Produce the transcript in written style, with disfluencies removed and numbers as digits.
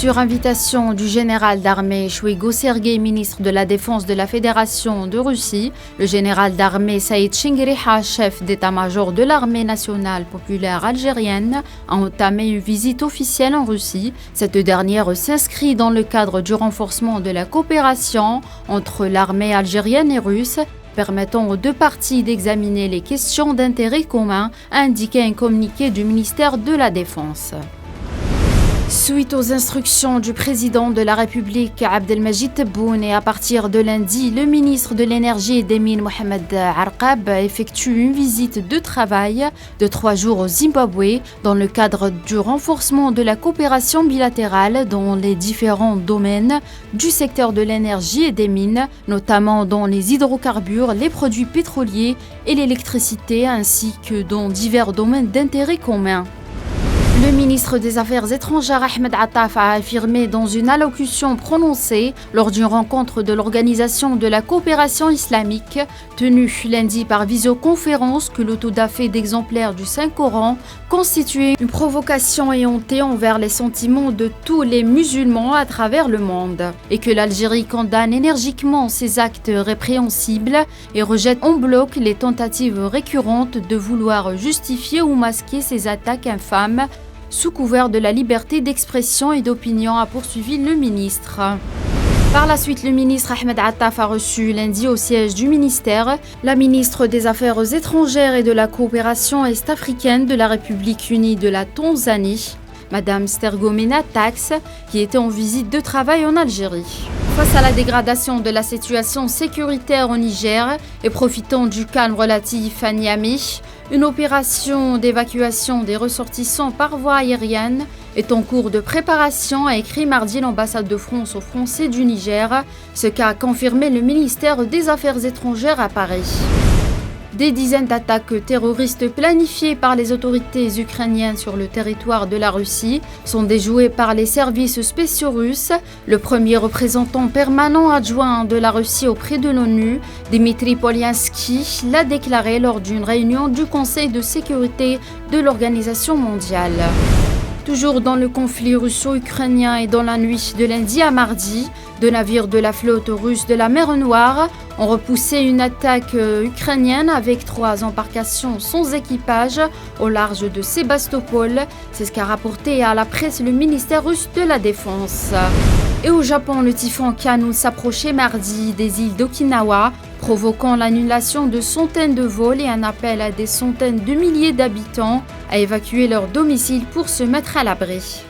Sur invitation du général d'armée Shoigu Sergei, ministre de la Défense de la Fédération de Russie, le général d'armée Saïd Chingriha, chef d'état-major de l'armée nationale populaire algérienne, a entamé une visite officielle en Russie. Cette dernière s'inscrit dans le cadre du renforcement de la coopération entre l'armée algérienne et russe, permettant aux deux parties d'examiner les questions d'intérêt commun, a indiqué un communiqué du ministère de la Défense. Suite aux instructions du président de la République Abdelmajid Tebboune, et à partir de lundi, le ministre de l'Énergie et des Mines Mohamed Arqab effectue une visite de travail de 3 jours au Zimbabwe dans le cadre du renforcement de la coopération bilatérale dans les différents domaines du secteur de l'énergie et des mines, notamment dans les hydrocarbures, les produits pétroliers et l'électricité, ainsi que dans divers domaines d'intérêt commun. Le ministre des Affaires étrangères Ahmed Attaf a affirmé dans une allocution prononcée lors d'une rencontre de l'Organisation de la coopération islamique tenue lundi par visioconférence que l'autodafé d'exemplaires du Saint-Coran constituait une provocation éhontée envers les sentiments de tous les musulmans à travers le monde et que l'Algérie condamne énergiquement ces actes répréhensibles et rejette en bloc les tentatives récurrentes de vouloir justifier ou masquer ces attaques infâmes sous couvert de la liberté d'expression et d'opinion, a poursuivi le ministre. Par la suite, le ministre Ahmed Attaf a reçu lundi au siège du ministère la ministre des Affaires étrangères et de la coopération est-africaine de la République unie de la Tanzanie, Madame Stergomena Tax, qui était en visite de travail en Algérie. Face à la dégradation de la situation sécuritaire au Niger et profitant du calme relatif à Niamey, une opération d'évacuation des ressortissants par voie aérienne est en cours de préparation, a écrit mardi l'ambassade de France aux Français du Niger, ce qu'a confirmé le ministère des Affaires étrangères à Paris. Des dizaines d'attaques terroristes planifiées par les autorités ukrainiennes sur le territoire de la Russie sont déjouées par les services spéciaux russes. Le premier représentant permanent adjoint de la Russie auprès de l'ONU, Dmitry Polyansky, l'a déclaré lors d'une réunion du Conseil de sécurité de l'Organisation mondiale. Toujours dans le conflit russo-ukrainien et dans la nuit de lundi à mardi, 2 navires de la flotte russe de la mer Noire ont repoussé une attaque ukrainienne avec 3 embarcations sans équipage au large de Sébastopol. C'est ce qu'a rapporté à la presse le ministère russe de la Défense. Et au Japon, le typhon Kanu s'approchait mardi des îles d'Okinawa, provoquant l'annulation de centaines de vols et un appel à des centaines de milliers d'habitants à évacuer leur domicile pour se mettre à l'abri.